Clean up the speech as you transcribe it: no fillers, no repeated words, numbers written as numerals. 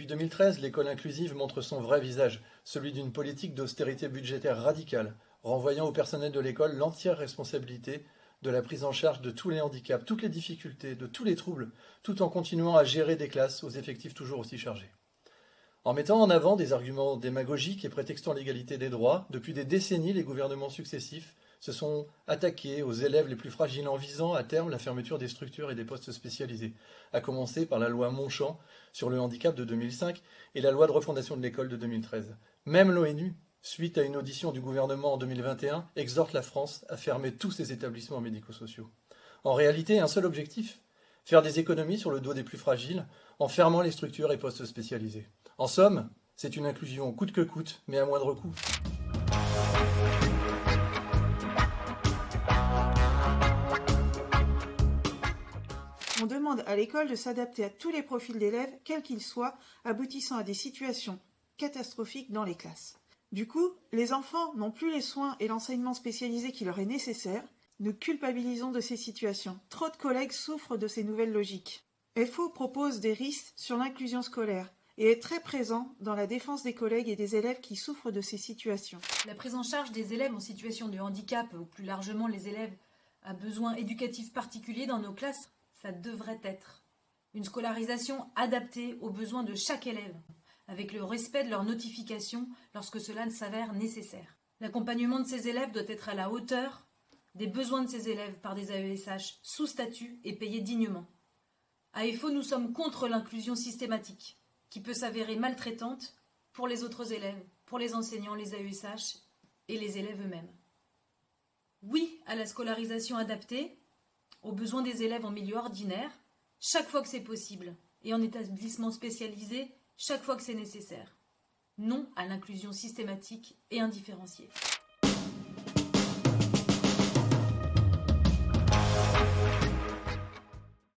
Depuis 2013, l'école inclusive montre son vrai visage, celui d'une politique d'austérité budgétaire radicale, renvoyant au personnel de l'école l'entière responsabilité de la prise en charge de tous les handicaps, toutes les difficultés, de tous les troubles, tout en continuant à gérer des classes aux effectifs toujours aussi chargés. En mettant en avant des arguments démagogiques et prétextant l'égalité des droits, depuis des décennies, les gouvernements successifs se sont attaqués aux élèves les plus fragiles en visant à terme la fermeture des structures et des postes spécialisés, à commencer par la loi Monchamp sur le handicap de 2005 et la loi de refondation de l'école de 2013. Même l'ONU, suite à une audition du gouvernement en 2021, exhorte la France à fermer tous ses établissements médico-sociaux. En réalité, un seul objectif, faire des économies sur le dos des plus fragiles en fermant les structures et postes spécialisés. En somme, c'est une inclusion coûte que coûte, mais à moindre coût. On demande à l'école de s'adapter à tous les profils d'élèves, quels qu'ils soient, aboutissant à des situations catastrophiques dans les classes. Du coup, les enfants n'ont plus les soins et l'enseignement spécialisé qui leur est nécessaire. Nous culpabilisons de ces situations. Trop de collègues souffrent de ces nouvelles logiques. FO propose des risques sur l'inclusion scolaire et est très présent dans la défense des collègues et des élèves qui souffrent de ces situations. La prise en charge des élèves en situation de handicap, ou plus largement les élèves à besoins éducatifs particuliers dans nos classes, ça devrait être une scolarisation adaptée aux besoins de chaque élève, avec le respect de leurs notifications lorsque cela s'avère nécessaire. L'accompagnement de ces élèves doit être à la hauteur des besoins de ces élèves par des AESH sous statut et payés dignement. À EFO, nous sommes contre l'inclusion systématique, qui peut s'avérer maltraitante pour les autres élèves, pour les enseignants, les AESH et les élèves eux-mêmes. Oui à la scolarisation adaptée aux besoins des élèves en milieu ordinaire, chaque fois que c'est possible, et en établissement spécialisé, chaque fois que c'est nécessaire. Non à l'inclusion systématique et indifférenciée.